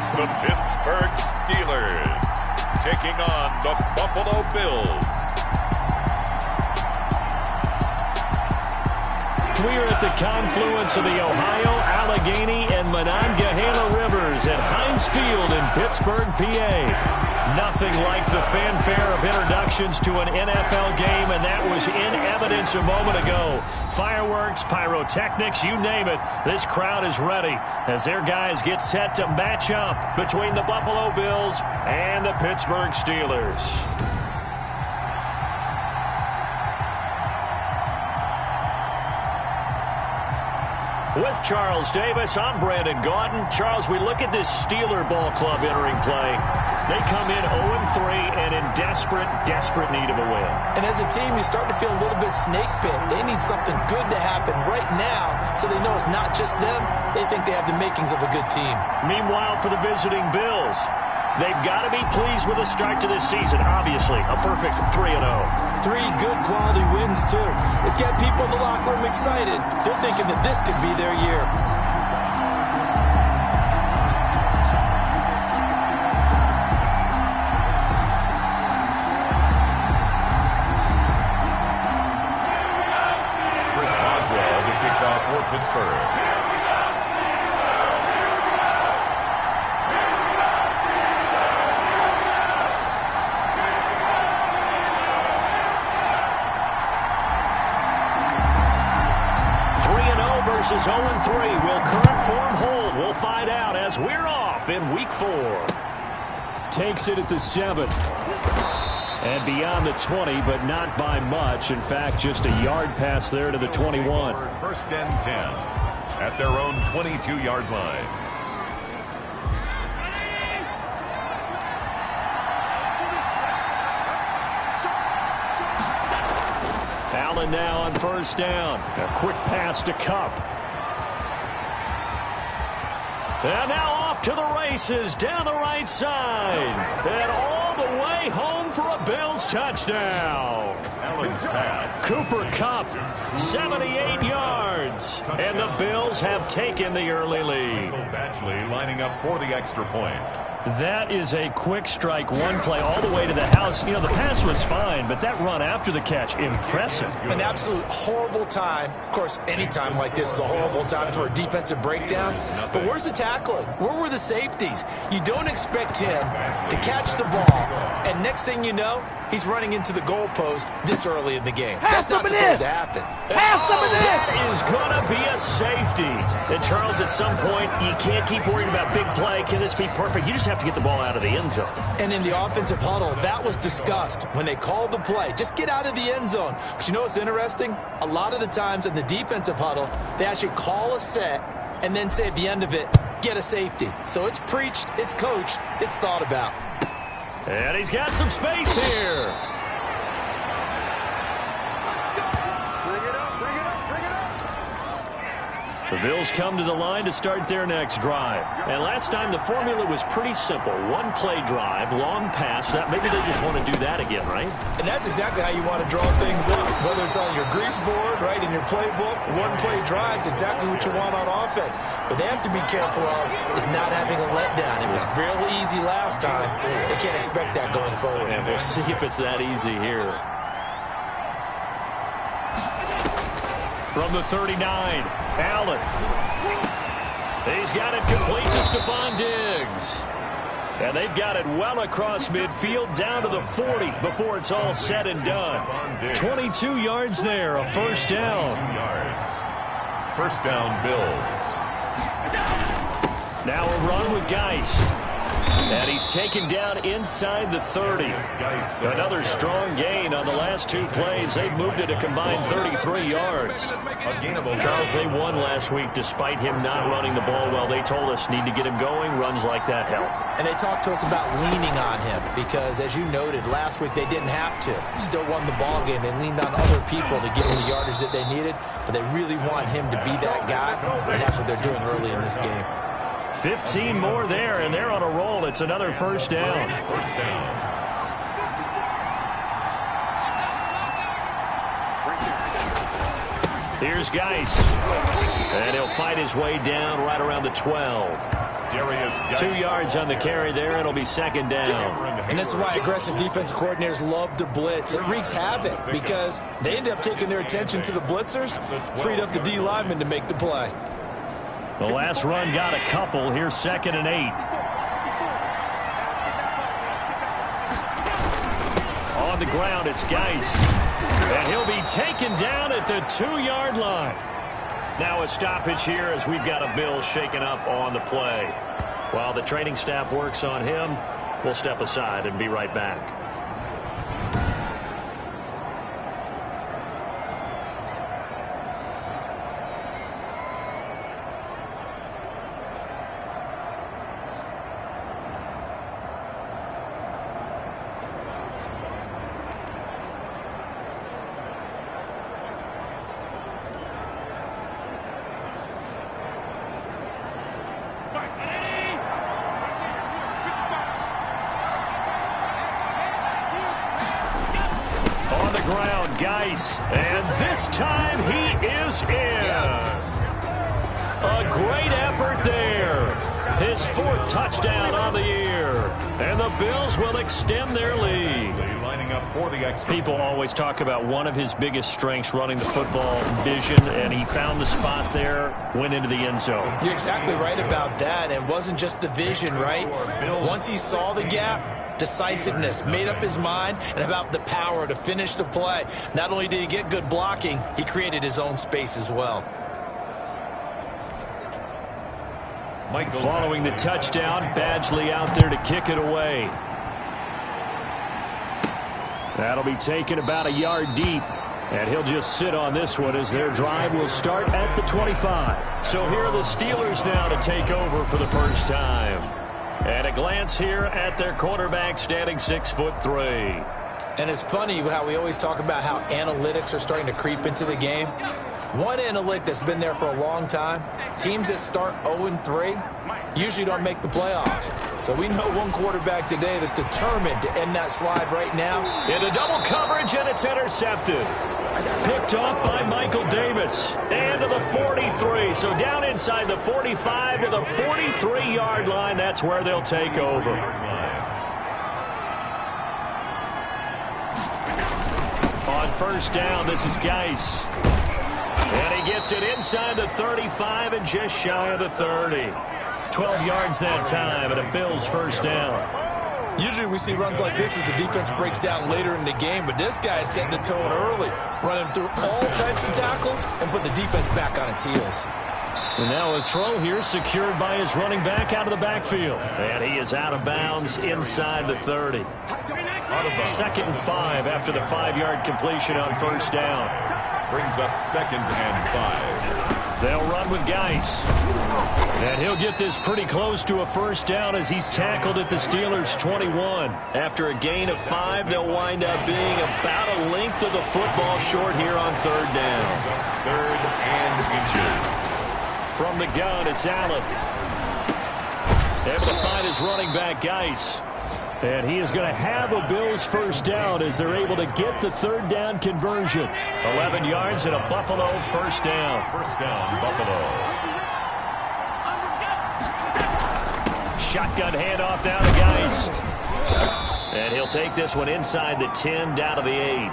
It's the Pittsburgh Steelers taking on the Buffalo Bills. We are at the confluence of the Ohio, Allegheny, and Monongahela Rivers at Heinz Field in Pittsburgh, PA. Nothing like the fanfare of introductions to an NFL game, and that was in evidence a moment ago. Fireworks, pyrotechnics, you name it. This crowd is ready as their guys get set to match up between the Buffalo Bills and the Pittsburgh Steelers. With Charles Davis, I'm Brandon Gaudin. Charles, we look at this Steeler ball club entering play. They come in 0-3 and in desperate need of a win. And as a team, you start to feel a little bit snake pit. They need something good to happen right now so they know it's not just them. They think they have the makings of a good team. Meanwhile, for the visiting Bills, they've got to be pleased with the start to this season. Obviously, a perfect 3-0. 3 good quality wins, too. It's got people in the locker room excited. They're thinking that this could be their year. Pittsburgh. Versus 0-3. Will current form hold? We'll find out as we're off in Week 4. Takes it at the 7. And beyond the 20, but not by much. In fact, just a yard pass there to the 21. First and 10 at their own 22-yard line. Allen now on first down. A quick pass to Kupp. And now off to the races down the right side. And all the way home for a Bills touchdown. Allen's pass. Cooper Kupp, 78 yards. And the Bills have taken the early lead. Batchley lining up for the extra point. That is a quick strike, one play all the way to the house. You know, the pass was fine, but that run after the catch, impressive. An absolute horrible time. Of course, any time like this is a horrible time for a defensive breakdown. But where's the tackling? Where were the safeties? You don't expect him to catch the ball, and next thing you know, he's running into the goalpost this early in the game. That's not supposed to happen. That is going to be a safety. And Charles, at some point, you can't keep worrying about big play. Can this be perfect? You just have to get the ball out of the end zone. And in the offensive huddle, that was discussed when they called the play. Just get out of the end zone. But you know what's interesting? A lot of the times in the defensive huddle, they actually call a set and then say at the end of it, get a safety. So it's preached, it's coached, it's thought about. And he's got some space here. The Bills come to the line to start their next drive. And last time the formula was pretty simple. One play drive, long pass. That maybe they just want to do that again, right? And that's exactly how you want to draw things up. Whether it's on your grease board, right, in your playbook, one play drive is exactly what you want on offense. But they have to be careful of is not having a letdown. It was real easy last time. They can't expect that going forward. And we'll see if it's that easy here. From the 39, Allen. He's got it complete to Stephon Diggs. And they've got it well across midfield down to the 40 before it's all said and done. 22 yards there, a first down. First down, Bills. Now a run with Geis. And he's taken down inside the 30. Another strong gain on the last 2 plays. They've moved it a combined 33 yards. Charles, they won last week despite him not running the ball well. They told us need to get him going. Runs like that help. And they talked to us about leaning on him because, as you noted, last week they didn't have to. Still won the ball game. They leaned on other people to get him the yardage that they needed. But they really want him to be that guy, and that's what they're doing early in this game. 15 more there, and they're on a roll. It's another first down. First down. Here's Geis. And he'll fight his way down right around the 12. 2 yards on the carry there. It'll be second down. And this is why aggressive defensive coordinators love to blitz. It wreaks havoc because they end up taking their attention to the blitzers, freed up the D lineman to make the play. The last run got a couple. Here's 2nd and 8. On the ground, it's Geis. And he'll be taken down at the 2-yard line. Now a stoppage here as we've got a Bill shaken up on the play. While the training staff works on him, we'll step aside and be right back. And this time he is in. Yes. A great effort there. His 4th touchdown on the year. And the Bills will extend their lead. People always talk about one of his biggest strengths, running the football, vision, and he found the spot there, went into the end zone. You're exactly right about that. And it wasn't just the vision, right? Once he saw the gap, decisiveness, made up his mind, and about the power to finish the play. Not only did he get good blocking, he created his own space as well. Following the touchdown, Badgley out there to kick it away. That'll be taken about a yard deep. And he'll just sit on this one as their drive will start at the 25. So here are the Steelers now to take over for the first time. And a glance here at their quarterback, standing 6'3". And it's funny how we always talk about how analytics are starting to creep into the game. One analytic that's been there for a long time, teams that start 0-3 usually don't make the playoffs. So we know one quarterback today that's determined to end that slide right now. Into double coverage, and it's intercepted. Picked off by Michael Davis. And to the 43. So down inside the 45 to the 43-yard line. That's where they'll take over. On first down, this is Geis. And he gets it inside the 35 and just shy of the 30. 12 yards that time, and a Bills first down. Usually we see runs like this as the defense breaks down later in the game, but this guy is setting the tone early, running through all types of tackles and putting the defense back on its heels. And now a throw here secured by his running back out of the backfield. And he is out of bounds inside the 30. 2nd and 5 after the 5-yard completion on first down. Brings up 2nd and 5. They'll run with Geis. And he'll get this pretty close to a first down as he's tackled at the Steelers' 21. After a gain of 5, they'll wind up being about a length of the football short here on 3rd down. 3rd and inches. From the gun, it's Allen. Able to find his running back, Geis. And he is going to have a Bills first down as they're able to get the 3rd down conversion. 11 yards and a Buffalo first down. First down, Buffalo. Shotgun handoff now to Geis. And he'll take this one inside the 10, down to the 8.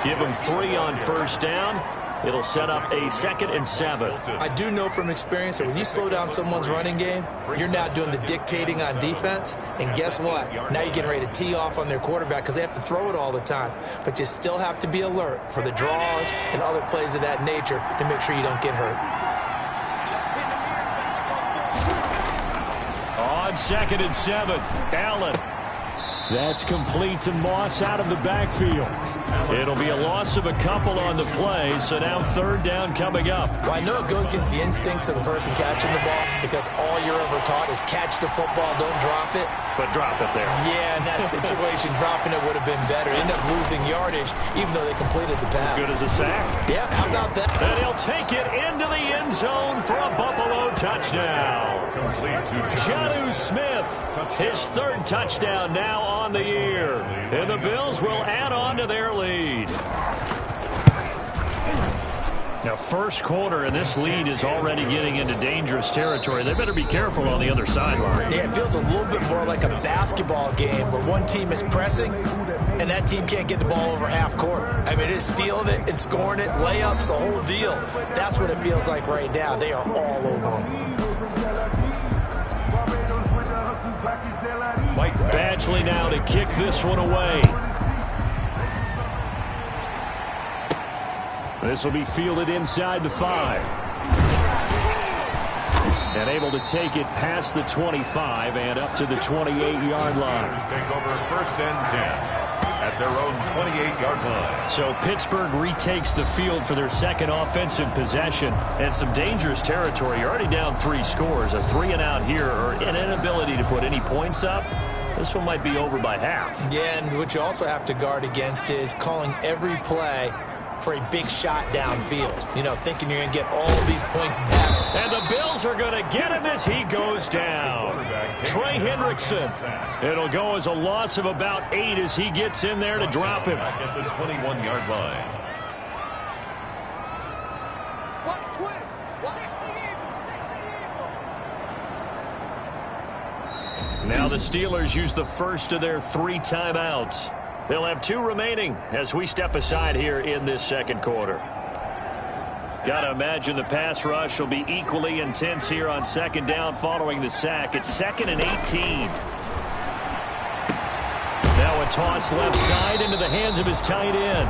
Give him 3 on first down. It'll set up a 2nd and 7. I do know from experience that when you slow down someone's running game, you're now doing the dictating on defense. And guess what? Now you're getting ready to tee off on their quarterback because they have to throw it all the time. But you still have to be alert for the draws and other plays of that nature to make sure you don't get hurt. On 2nd and 7, Allen. That's complete to Moss out of the backfield. It'll be a loss of a couple on the play, so now 3rd down coming up. Well, I know it goes against the instincts of the person catching the ball because all you're ever taught is catch the football, don't drop it. But drop it there. Yeah, in that situation, dropping it would have been better. End up losing yardage, even though they completed the pass. As good as a sack. Yeah, how about that? And he'll take it into the end zone for a Buffalo touchdown. Jonnu Smith, his 3rd touchdown now on the year. And the Bills will add on to their lead. Now, first quarter, and this lead is already getting into dangerous territory. They better be careful on the other sideline. Yeah, it feels a little bit more like a basketball game where one team is pressing and that team can't get the ball over half court. I mean, it's stealing it and scoring it, layups, the whole deal. That's what it feels like right now. They are all over them. Mike Badgley now to kick this one away. This will be fielded inside the 5. And able to take it past the 25 and up to the 28-yard line. Take over first and 10 at their own 28-yard line. So Pittsburgh retakes the field for their second offensive possession. And some dangerous territory. You're already down 3 scores. A 3-and-out here or an inability to put any points up. This one might be over by half. Yeah, and what you also have to guard against is calling every play for a big shot downfield. You know, thinking you're going to get all of these points back. And the Bills are going to get him as he goes down. Trey Hendrickson. It'll go as a loss of about 8 as he gets in there to drop him. At the 21-yard line. Now the Steelers use the first of their 3 timeouts. They'll have 2 remaining as we step aside here in this second quarter. Got to imagine the pass rush will be equally intense here on second down following the sack. It's 2nd and 18. Now a toss left side into the hands of his tight end.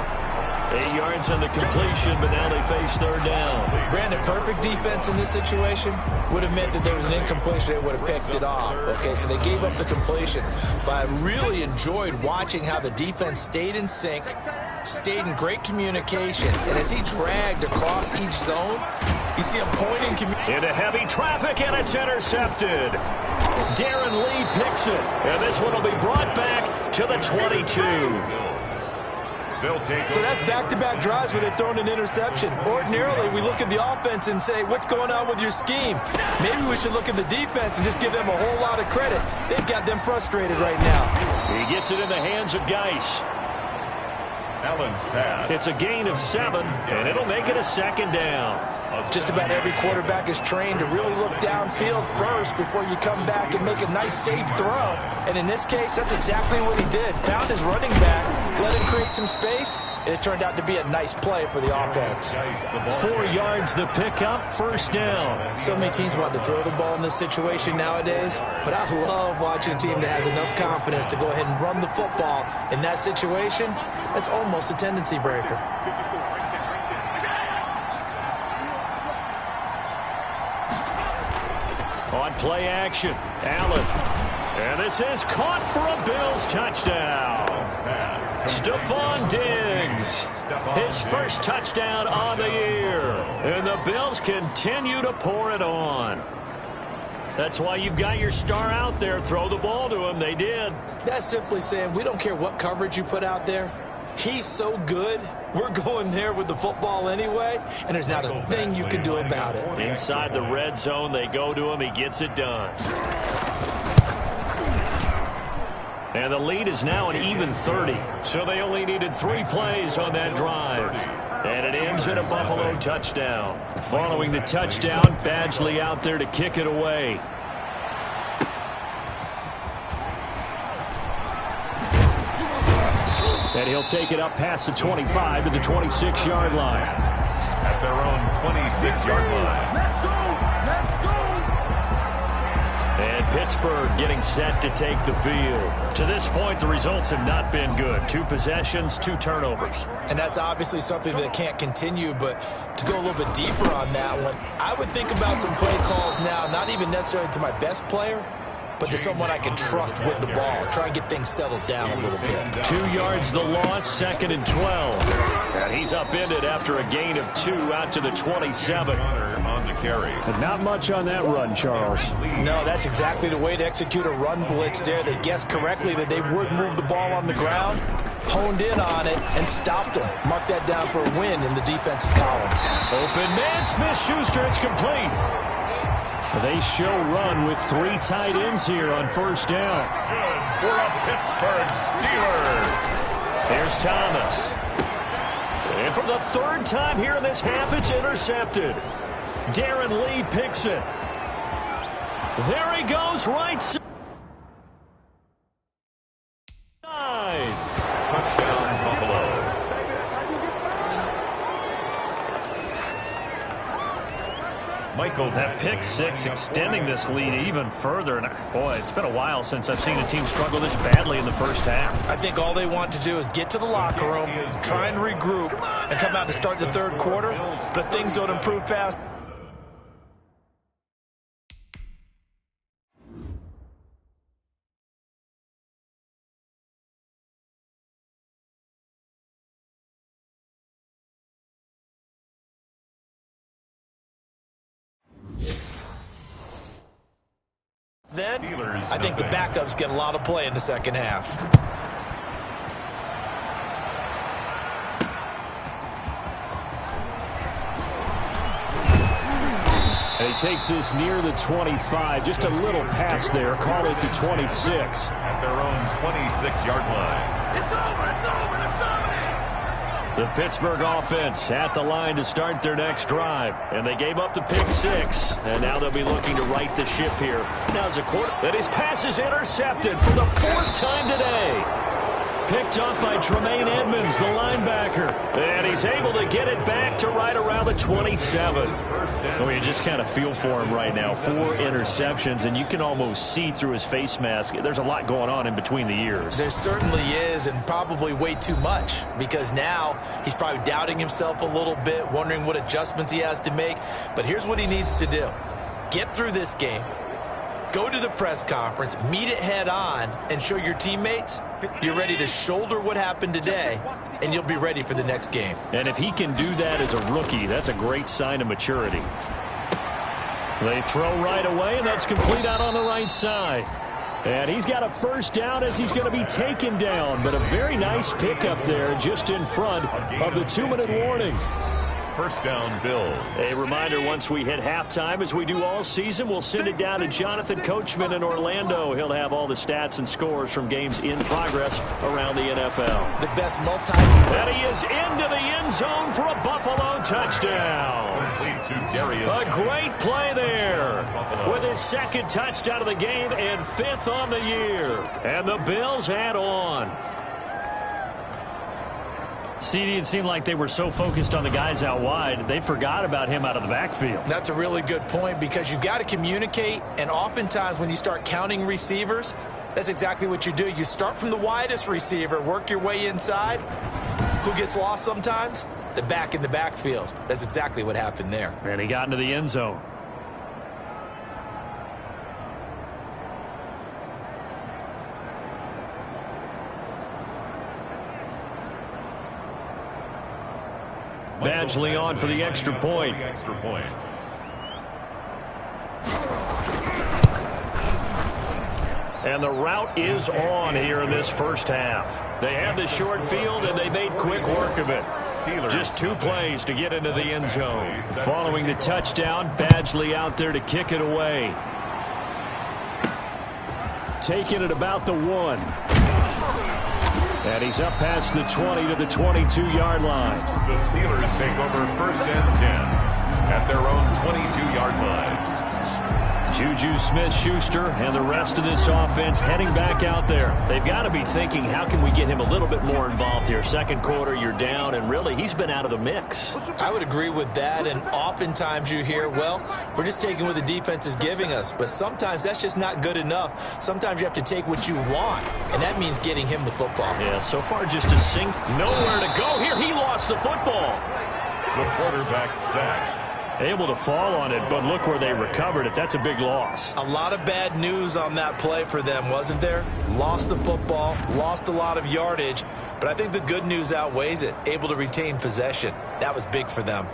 8 yards on the completion, but now they face third down. Brandon, perfect defense in this situation would have meant that there was an incompletion. They would have picked it off. Okay, so they gave up the completion. But I really enjoyed watching how the defense stayed in sync, stayed in great communication. And as he dragged across each zone, you see him pointing. Into heavy traffic, and it's intercepted. Darren Lee picks it. And this one will be brought back to the 22. So that's back-to-back drives where they've thrown an interception. Ordinarily, we look at the offense and say, what's going on with your scheme? Maybe we should look at the defense and just give them a whole lot of credit. They've got them frustrated right now. He gets it in the hands of Geis. Allen's pass. It's a gain of 7, and it'll make it a second down. Just about every quarterback is trained to really look downfield first before you come back and make a nice, safe throw. And in this case, that's exactly what he did. Found his running back, let him create some space, and it turned out to be a nice play for the offense. 4 yards the pickup, first down. So many teams want to throw the ball in this situation nowadays, but I love watching a team that has enough confidence to go ahead and run the football. In that situation, that's almost a tendency breaker. On play action, Allen. And this is caught for a Bills touchdown. Stephon Diggs, his first touchdown on the year. And the Bills continue to pour it on. That's why you've got your star out there. Throw the ball to him. They did. That's simply saying we don't care what coverage you put out there. He's so good, we're going there with the football anyway, and there's not a thing you can do about it. Inside the red zone, they go to him. He gets it done. And the lead is now an even 30. So they only needed 3 plays on that drive. And it ends in a Buffalo touchdown. Following the touchdown, Badgley out there to kick it away. And he'll take it up past the 25 to the 26-yard line. At their own 26-yard line. Let's go! And Pittsburgh getting set to take the field. To this point, the results have not been good. 2 possessions, 2 turnovers. And that's obviously something that can't continue, but to go a little bit deeper on that one, I would think about some play calls now, not even necessarily to my best player, but to someone I can trust with the ball. Try and get things settled down a little bit. 2 yards the loss, 2nd and 12. And he's upended after a gain of 2 out to the 27. On the carry. But not much on that run, Charles. No, that's exactly the way to execute a run blitz there. They guessed correctly that they would move the ball on the ground, honed in on it, and stopped them. Mark that down for a win in the defense's column. Open man, Smith-Schuster, it's complete. They show run with 3 tight ends here on first down. Good for a Pittsburgh Steelers. Here's Thomas. And for the third time here in this half, it's intercepted. Darren Lee picks it. There he goes, right side. Touchdown, Buffalo. Michael. That pick six extending this lead even further. And boy, it's been a while since I've seen a team struggle this badly in the first half. I think all they want to do is get to the locker room, try and regroup, and come out to start the third quarter. But if things don't improve fast, then I think the backups get a lot of play in the second half. And he takes this near the 25, just a little pass there, call it the 26. At their own 26-yard line. It's over, it's dominating. The Pittsburgh offense at the line to start their next drive. And they gave up the pick six. And now they'll be looking to right the ship here. Now as a quarter, that his pass is intercepted for the fourth time today. Picked up by Tremaine Edmonds, the linebacker. And he's able to get it back to right around the 27. Oh, you just kind of feel for him right now. 4 interceptions, and you can almost see through his face mask. There's a lot going on in between the years. There certainly is, and probably way too much, because now he's probably doubting himself a little bit, wondering what adjustments he has to make. But here's what he needs to do. Get through this game. Go to the press conference, meet it head on, and show your teammates you're ready to shoulder what happened today, and you'll be ready for the next game. And if he can do that as a rookie, that's a great sign of maturity. They throw right away, and that's complete out on the right side. And he's got a first down as he's going to be taken down, but a very nice pickup there just in front of the 2-minute warning. First down, Bills. A reminder, once we hit halftime, as we do all season, we'll send it down to Jonathan Coachman in Orlando. He'll have all the stats and scores from games in progress around the NFL. The best And he is into the end zone for a Buffalo touchdown. A great play there with his second touchdown of the game and 5th on the year. And the Bills add on. CD, it seemed like they were so focused on the guys out wide, they forgot about him out of the backfield. That's a really good point, because you've got to communicate, and oftentimes when you start counting receivers, that's exactly what you do. You start from the widest receiver, work your way inside. Who gets lost sometimes? The back in the backfield. That's exactly what happened there. And he got into the end zone. Badgley on for the extra point. And the route is on here in this first half. They had the short field, and they made quick work of it. Just 2 plays to get into the end zone. Following the touchdown, Badgley out there to kick it away. Taking it about the 1. And he's up past the 20 to the 22-yard line. The Steelers take over first and 10 at their own 22-yard line. Juju Smith-Schuster and the rest of this offense heading back out there. They've got to be thinking, how can we get him a little bit more involved here? Second quarter, you're down, and really, he's been out of the mix. I would agree with that, and oftentimes you hear, well, we're just taking what the defense is giving us, but sometimes that's just not good enough. Sometimes you have to take what you want, and that means getting him the football. Yeah, so far just a sink. Nowhere to go here. He lost the football. The quarterback sacked. Able to fall on it, but look where they recovered it. That's a big loss. A lot of bad news on that play for them, wasn't there? Lost the football, lost a lot of yardage, but I think the good news outweighs it. Able to retain possession. That was big for them.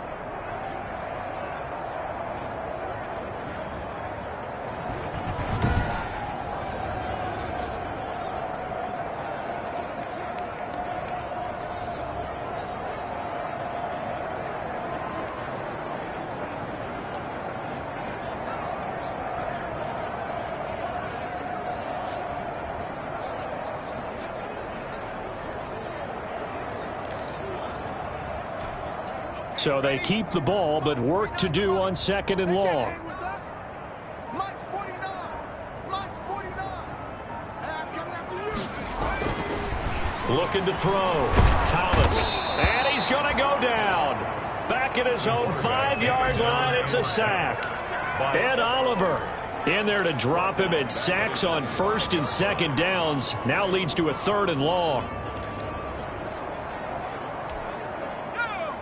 So they keep the ball, but work to do on 2nd and long. Looking to throw. Thomas. And he's going to go down. Back at his own 5-yard line. It's a sack. Ed Oliver in there to drop him, and sacks on 1st and 2nd downs. Now leads to a 3rd and long.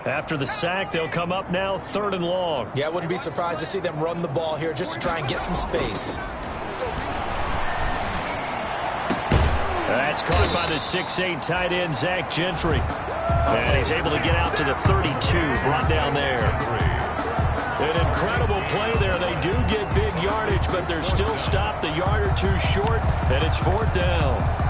After the sack, they'll come up now 3rd and long. Yeah, I wouldn't be surprised to see them run the ball here just to try and get some space. That's caught by the 6'8" tight end, Zach Gentry. And he's able to get out to the 32, brought down there. An incredible play there. They do get big yardage, but they're still stopped a yard or two short, and it's 4th down.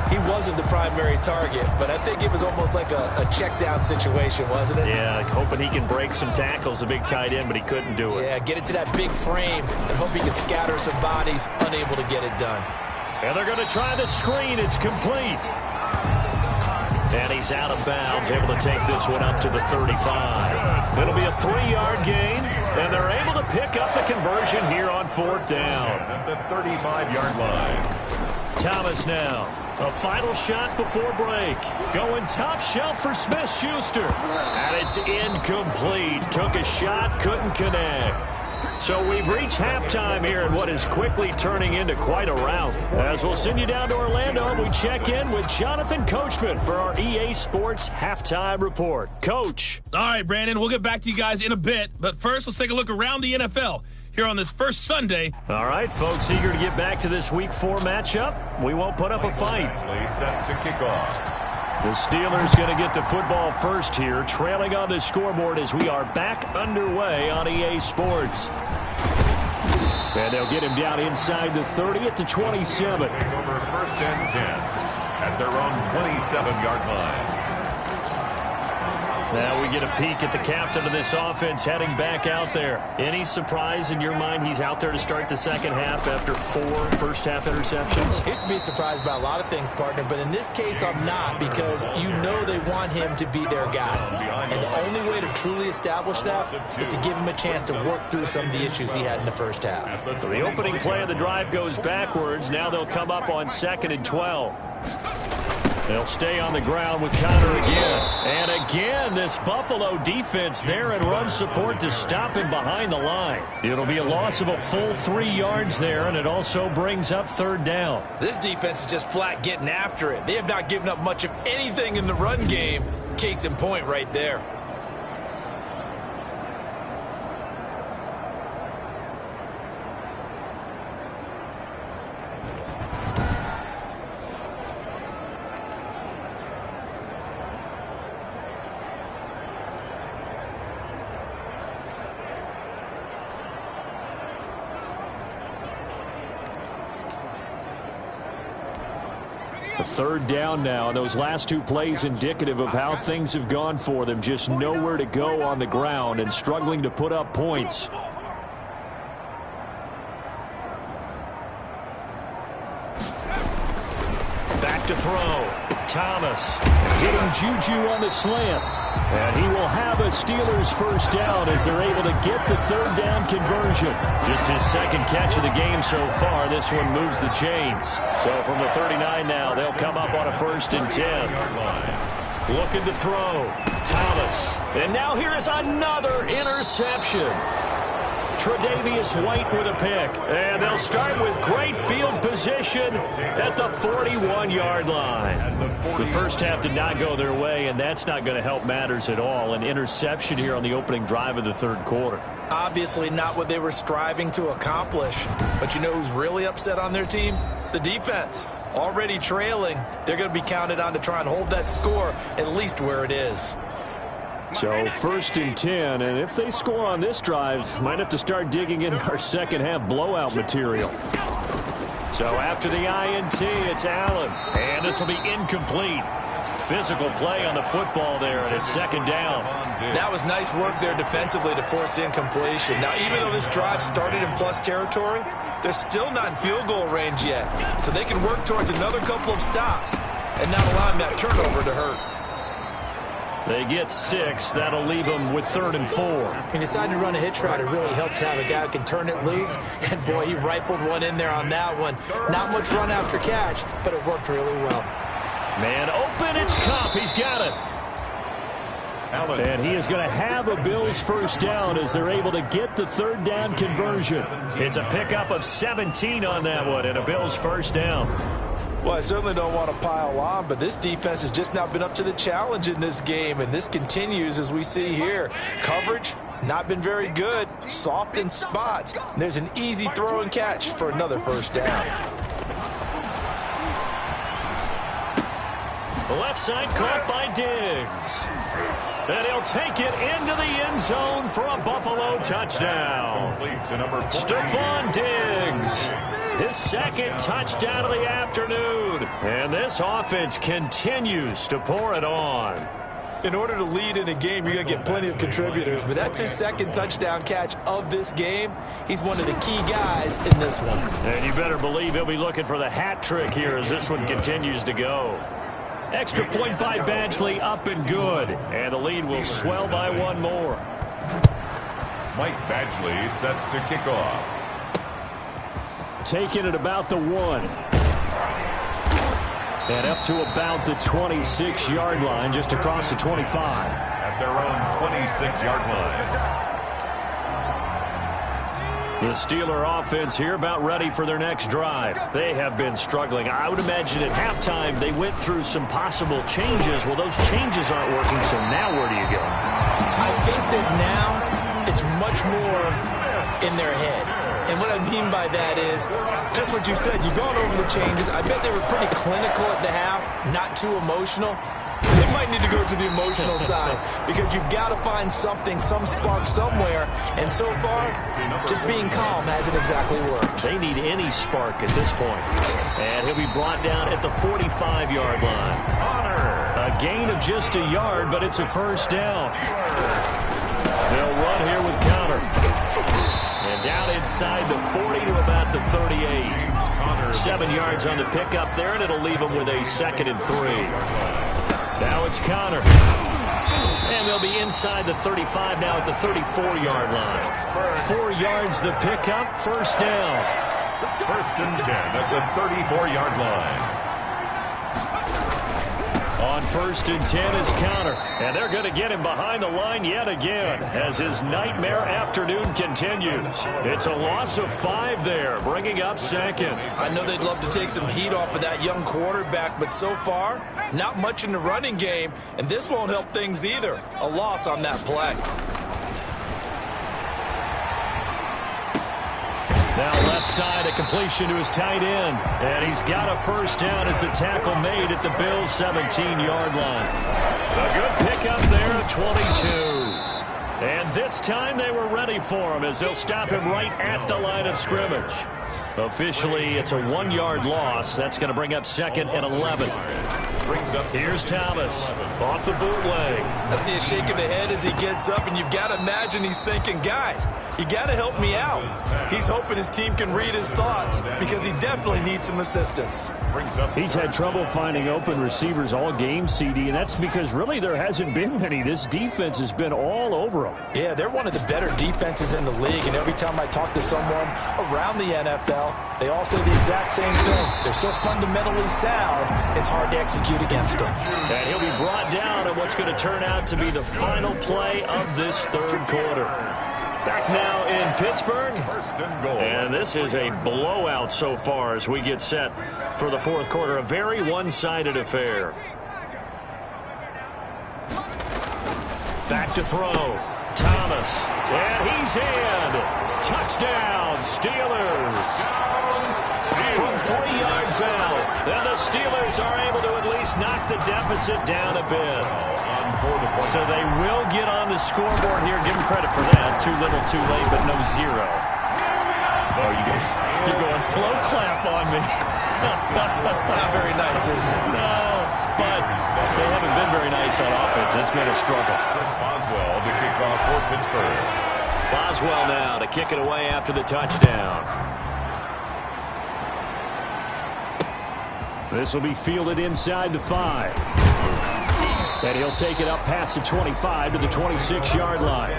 He wasn't the primary target, but I think it was almost like a check down situation, wasn't it? Yeah, like hoping he can break some tackles, a big tight end, but he couldn't do it. Yeah, get it to that big frame and hope he can scatter some bodies, unable to get it done. And they're going to try the screen. It's complete. And he's out of bounds, able to take this one up to the 35. It'll be a 3-yard gain, and they're able to pick up the conversion here on 4th down. At the 35-yard line. Thomas now. A final shot before break. Going top shelf for Smith-Schuster. And it's incomplete. Took a shot, couldn't connect. So we've reached halftime here in what is quickly turning into quite a rout. As we'll send you down to Orlando, we check in with Jonathan Coachman for our EA Sports Halftime Report. Coach. All right, Brandon, we'll get back to you guys in a bit. But first, let's take a look around the NFL here on this first Sunday. All right, folks, eager to get back to this Week 4 matchup. We won't put up a fight. Set to kick off. The Steelers going to get the football first here, trailing on the scoreboard as we are back underway on EA Sports. And they'll get him down inside the 30 at the 27. Over 1st and 10 at their own 27-yard line. Now we get a peek at the captain of this offense heading back out there. Any surprise in your mind he's out there to start the second half after 4 first-half interceptions? You used to be surprised by a lot of things, partner, but in this case I'm not, because you know they want him to be their guy. And the only way to truly establish that is to give him a chance to work through some of the issues he had in the first half. So the opening play of the drive goes backwards. Now they'll come up on 2nd and 12. They'll stay on the ground with Connor again. And again, this Buffalo defense there and run support to stop him behind the line. It'll be a loss of a full 3 yards there, and it also brings up 3rd down. This defense is just flat getting after it. They have not given up much of anything in the run game. Case in point right there. A 3rd down now, and those last 2 plays indicative of how things have gone for them. Just nowhere to go on the ground and struggling to put up points. Back to throw. Thomas getting Juju on the slant. And he will have a Steelers first down as they're able to get the 3rd down conversion. Just his 2nd catch of the game so far. This one moves the chains. So from the 39 now, they'll come up on a 1st and 10. Looking to throw. Thomas. And now here is another interception. Tre'Davious White with a pick. And they'll start with great field position at the 41-yard line. The first half did not go their way, and that's not going to help matters at all. An interception here on the opening drive of the 3rd quarter. Obviously not what they were striving to accomplish. But you know who's really upset on their team? The defense. Already trailing. They're going to be counted on to try and hold that score at least where it is. So 1st and 10, and if they score on this drive, might have to start digging into our second half blowout material. So after the INT, it's Allen, and this will be incomplete. Physical play on the football there, and it's 2nd down. That was nice work there defensively to force incompletion. Now, even though this drive started in plus territory, they're still not in field goal range yet. So they can work towards another couple of stops and not allowing that turnover to hurt. They get 6. That'll leave them with 3rd and 4. He decided to run a hitch route. It really helped to have a guy who can turn it loose. And, boy, he rifled one in there on that one. Not much run after catch, but it worked really well. Man open, it's Cup. He's got it. And he is going to have a Bills first down as they're able to get the 3rd down conversion. It's a pickup of 17 on that one and a Bills first down. Well, I certainly don't want to pile on, but this defense has just not been up to the challenge in this game, and this continues as we see here. Coverage, not been very good, soft in spots. There's an easy throw and catch for another first down. The left side caught by Diggs. And he'll take it into the end zone for a Buffalo touchdown. Stephon Diggs, his 2nd touchdown of the afternoon. And this offense continues to pour it on. In order to lead in a game, you're going to get plenty of contributors, but that's his 2nd touchdown catch of this game. He's one of the key guys in this one. And you better believe he'll be looking for the hat trick here as this one continues to go. Extra point by Badgley, up and good. And the lead will swell by 1 more. Mike Badgley set to kick off. Taking it about the 1. And up to about the 26-yard line, just across the 25. At their own 26-yard line. The Steeler offense here about ready for their next drive. They have been struggling. I would imagine at halftime they went through some possible changes. Well, those changes aren't working, so now where do you go? I think that now it's much more in their head. And what I mean by that is just what you said. You've gone over the changes. I bet they were pretty clinical at the half, not too emotional. They might need to go to the emotional side because you've got to find something, some spark somewhere. And so far, just being calm hasn't exactly worked. They need any spark at this point. And he'll be brought down at the 45-yard line. A gain of just a yard, but it's a first down. They'll run here with Connor. And down inside the 40 to about the 38. 7 yards on the pickup there, and it'll leave them with a 2nd and 3. Now it's Connor. And they'll be inside the 35 now at the 34-yard line. 4 yards the pickup, first down. 1st and 10 at the 34-yard line. On 1st and 10 is Connor. And they're going to get him behind the line yet again as his nightmare afternoon continues. It's a loss of 5 there, bringing up 2nd. I know they'd love to take some heat off of that young quarterback, but so far, not much in the running game, and this won't help things either. A loss on that play. Now left side, a completion to his tight end. And he's got a first down as the tackle made at the Bills' 17-yard line. A good pickup there at 22. And this time they were ready for him as they'll stop him right at the line of scrimmage. Officially, it's a 1-yard loss. That's going to bring up 2nd and 11. Here's Thomas off the bootleg. I see a shake of the head as he gets up, and you've got to imagine he's thinking, guys, you got to help me out. He's hoping his team can read his thoughts because he definitely needs some assistance. He's had trouble finding open receivers all game, CD, and that's because really there hasn't been many. This defense has been all over them. Yeah, they're one of the better defenses in the league, and every time I talk to someone around the NFL, they all say the exact same thing. They're so fundamentally sound, it's hard to execute against them. And he'll be brought down on what's going to turn out to be the final play of this 3rd quarter. Back now in Pittsburgh, 1st and goal. And this is a blowout so far as we get set for the 4th quarter. A very one-sided affair. Back to throw. Thomas. And he's in. Touchdown, Steelers. From 3 yards out. And the Steelers are able to at least knock the deficit down a bit. So they will get on the scoreboard here. Give them credit for that. Too little, too late, but no 0. Oh, you're going slow clap on me. Not very nice, is it? No, but they haven't been very nice on offense. It's been a struggle. Chris Boswell to kick off for Pittsburgh. Boswell now to kick it away after the touchdown. This will be fielded inside the 5. And he'll take it up past the 25 to the 26-yard line.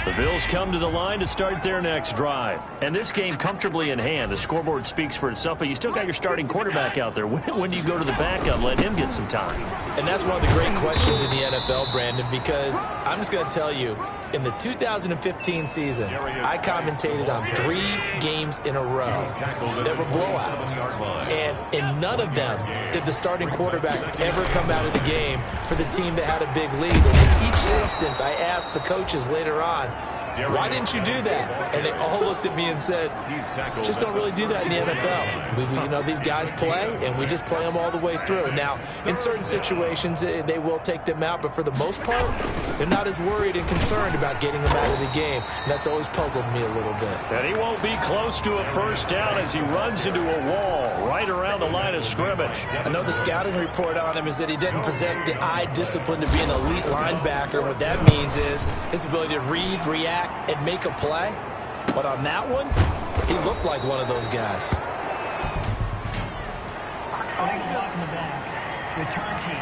The Bills come to the line to start their next drive. And this game comfortably in hand. The scoreboard speaks for itself, but you still got your starting quarterback out there. When do you go to the backup, let him get some time? And that's one of the great questions in the NFL, Brandon, because I'm just going to tell you, in the 2015 season, I commentated on 3 games in a row that were blowouts. And in none of them did the starting quarterback ever come out of the game for the team that had a big lead. And in each instance, I asked the coaches later on, why didn't you do that? And they all looked at me and said, just don't really do that in the NFL. These guys play, and we just play them all the way through. Now, in certain situations, they will take them out, but for the most part, they're not as worried and concerned about getting them out of the game. And that's always puzzled me a little bit. And he won't be close to a first down as he runs into a wall right around the line of scrimmage. I know the scouting report on him is that he doesn't possess the eye discipline to be an elite linebacker. What that means is his ability to read, react, and make a play. But on that one, he looked like one of those guys. Legal block in the back. Return team.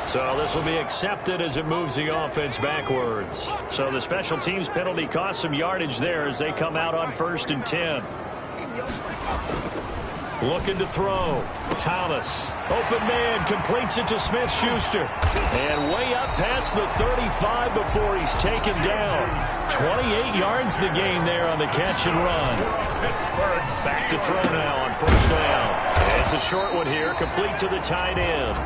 So this will be accepted as it moves the offense backwards. So the special teams penalty cost some yardage there as they come out on 1st and 10. Looking to throw. Thomas. Open man. Completes it to Smith-Schuster. And way up past the 35 before he's taken down. 28 yards the gain there on the catch and run. Back to throw now on 1st down. It's a short one here. Complete to the tight end.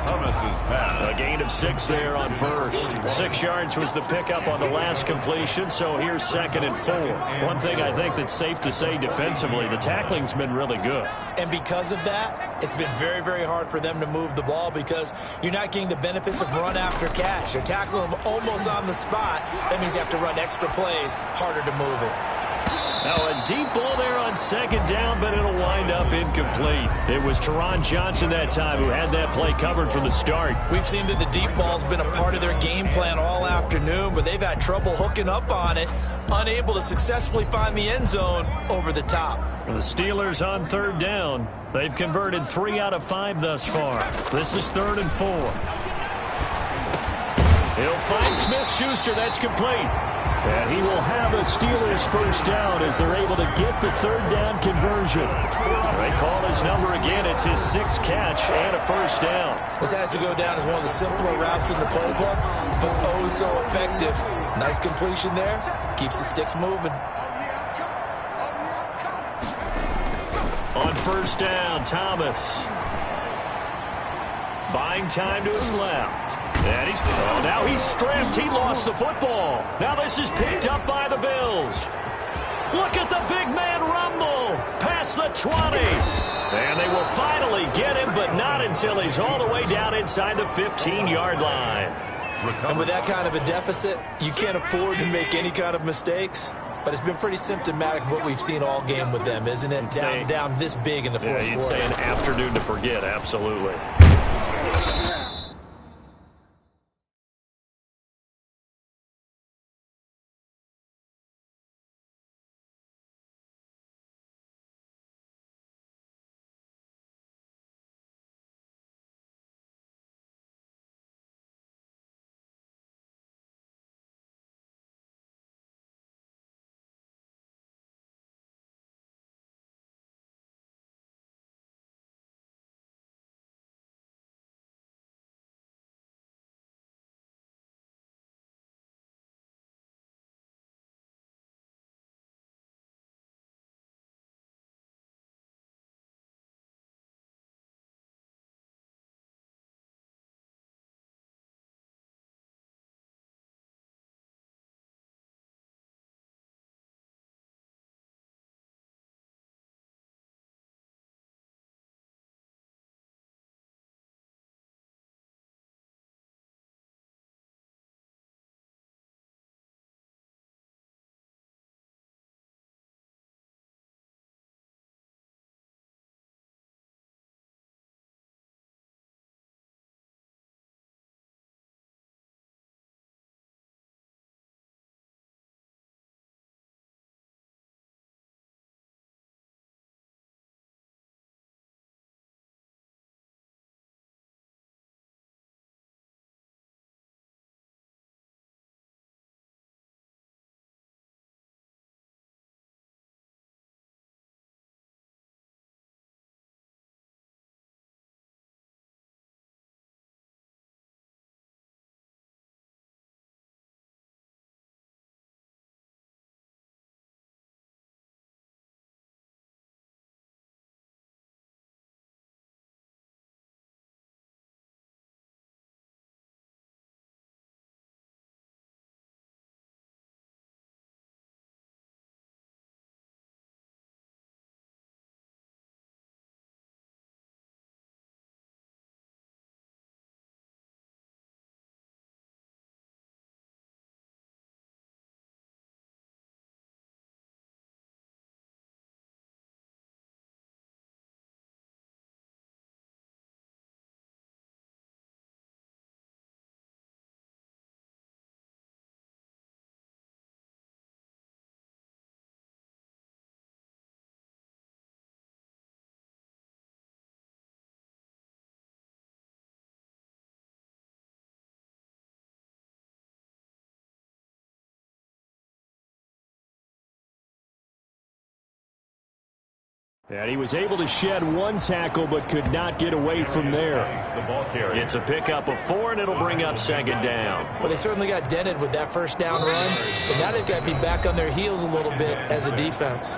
Thomas's pass. A gain of 6 there on 1st. 6 yards was the pickup on the last completion, so here's 2nd and 4. One thing I think that's safe to say defensively, the tackling's been really good. And because of that, it's been very, very hard for them to move the ball because you're not getting the benefits of run after catch. You're tackling them almost on the spot. That means you have to run extra plays, harder to move it. Now a deep ball there on 2nd down, but it'll wind up incomplete. It was Teron Johnson that time who had that play covered from the start. We've seen that the deep ball's been a part of their game plan all afternoon, but they've had trouble hooking up on it, unable to successfully find the end zone over the top. The Steelers on 3rd down. They've converted 3 out of 5 thus far. This is 3rd and 4. He'll find Smith-Schuster. That's complete. And he will have a Steelers first down as they're able to get the 3rd down conversion. They call his number again. It's his 6th catch and a first down. This has to go down as one of the simpler routes in the playbook, but oh so effective. Nice completion there. Keeps the sticks moving. On 1st down, Thomas. Buying time to his left. And now he's stripped. He lost the football. Now this is picked up by the Bills. Look at the big man rumble. Past the 20. And they will finally get him, but not until he's all the way down inside the 15-yard line. And with that kind of a deficit, you can't afford to make any kind of mistakes. But it's been pretty symptomatic of what we've seen all game with them, isn't it? Down this big in the fourth quarter. You'd say an afternoon to forget, absolutely. And he was able to shed one tackle but could not get away from there. It's a pickup of 4, and it'll bring up second down. Well, they certainly got dented with that first down run, so now they've got to be back on their heels a little bit as a defense.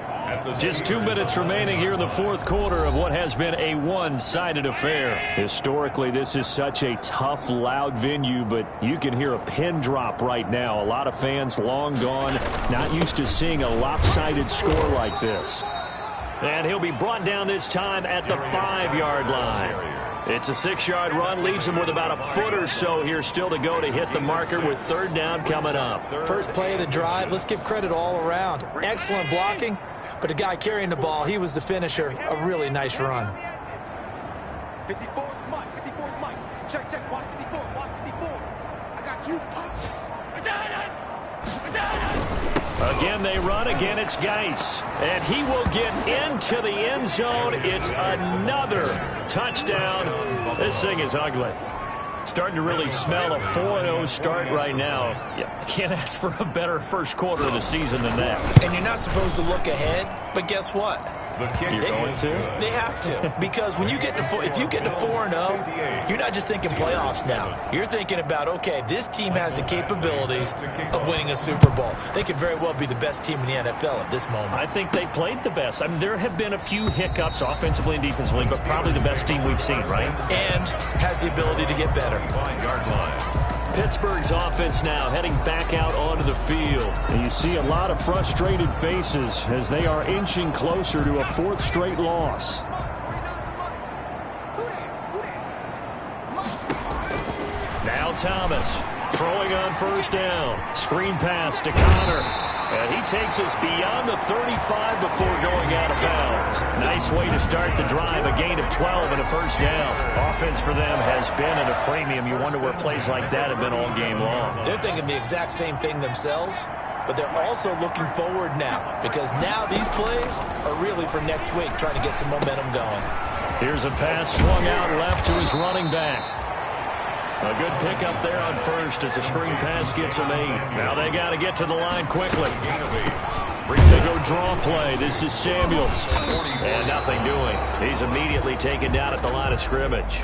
Just 2 minutes remaining here in the fourth quarter of what has been a one-sided affair. Historically, this is such a tough, loud venue, but you can hear a pin drop right now. A lot of fans long gone, not used to seeing a lopsided score like this. And he'll be brought down this time at the 5-yard line. It's a 6-yard run, leaves him with about a foot or so here still to go to hit the marker with third down coming up. First play of the drive, let's give credit all around. Excellent blocking, but the guy carrying the ball, he was the finisher. A really nice run. 54 is Mike. 54 is Mike. Check. Watch 54. Watch 54. I got you. Again, they run. Again, it's Geis. And he will get into the end zone. It's another touchdown. This thing is ugly. Starting to really smell a 4-0 start right now. You can't ask for a better first quarter of the season than that. And you're not supposed to look ahead, but guess what? You're going to? They have to, because when you get to if you get to 4-0, you're not just thinking playoffs now. You're thinking about, okay, this team has the capabilities of winning a Super Bowl. They could very well be the best team in the NFL at this moment. I think they played the best. I mean, there have been a few hiccups offensively and defensively, but probably the best team we've seen, right? And has the ability to get better. 5-yard line. Pittsburgh's offense now heading back out onto the field. And you see a lot of frustrated faces as they are inching closer to a 4th straight loss. Now Thomas throwing on first down. Screen pass to Connor. And he takes us beyond the 35 before going out of bounds. Nice way to start the drive. A gain of 12 and a first down. Offense for them has been at a premium. You wonder where plays like that have been all game long. They're thinking the exact same thing themselves, but they're also looking forward now, because now these plays are really for next week, trying to get some momentum going. Here's a pass swung out left to his running back. A good pickup there on first as the screen pass gets him 8. Now they got to get to the line quickly. They go draw play. This is Samuels. And nothing doing. He's immediately taken down at the line of scrimmage.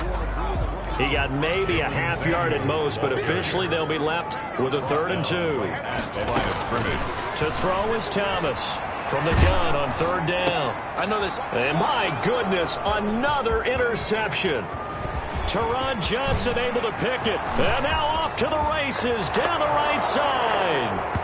He got maybe a half yard at most, but officially they'll be left with a 3rd and 2. The line of scrimmage. To throw is Thomas from the gun on 3rd down. I know this. And my goodness, another interception. Teron Johnson able to pick it. And now off to the races down the right side.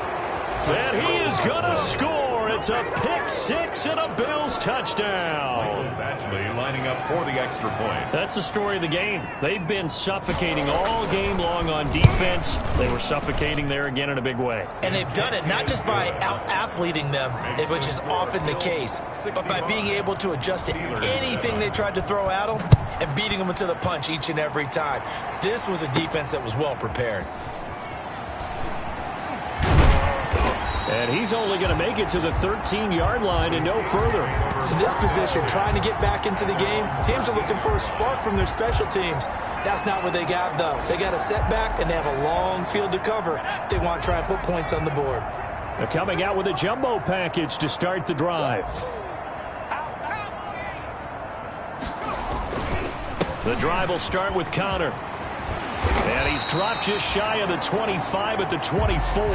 And he is going to score. It's a pick 6 and a Bills touchdown. Actually lining up for the extra point. That's the story of the game. They've been suffocating all game long on defense. They were suffocating there again in a big way. And they've done it not just by out-athleting them, which is often the case, but by being able to adjust to anything they tried to throw at them and beating them into the punch each and every time. This was a defense that was well prepared. And he's only going to make it to the 13-yard line and no further. In this position, trying to get back into the game, teams are looking for a spark from their special teams. That's not what they got, though. They got a setback, and they have a long field to cover if they want to try and put points on the board. They're coming out with a jumbo package to start the drive. The drive will start with Connor. And he's dropped just shy of the 25 at the 24.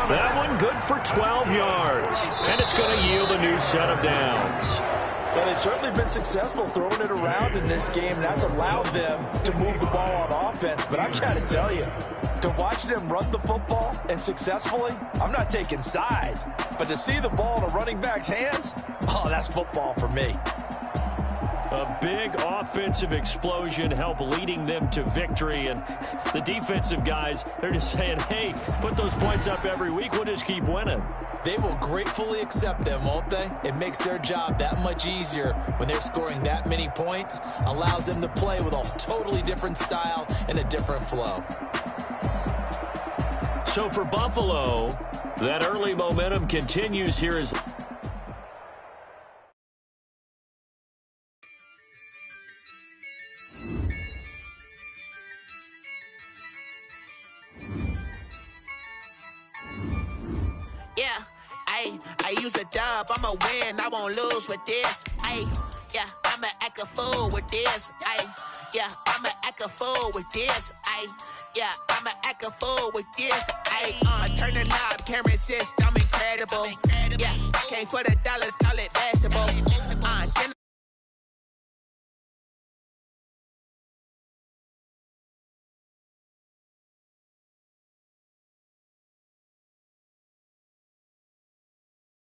That one good for 12 yards. And it's going to yield a new set of downs. Well, they've certainly been successful throwing it around in this game, and that's allowed them to move the ball on offense. But I got to tell you, to watch them run the football and successfully, I'm not taking sides. But to see the ball in a running back's hands, oh, that's football for me. A big offensive explosion helped leading them to victory. And the defensive guys, they're just saying, hey, put those points up every week. We'll just keep winning. They will gratefully accept them, won't they? It makes their job that much easier when they're scoring that many points. Allows them to play with a totally different style and a different flow. So for Buffalo, that early momentum continues here as... I use a dub, I'ma win, I won't lose with this. Ay, yeah, I'ma act a fool with this. Ay, yeah, I'ma act a fool with this. Ay, yeah, I'ma act a fool with this. Ay, turn the knob, can't resist, I'm incredible. Yeah, came for the dollars, call it vegetable.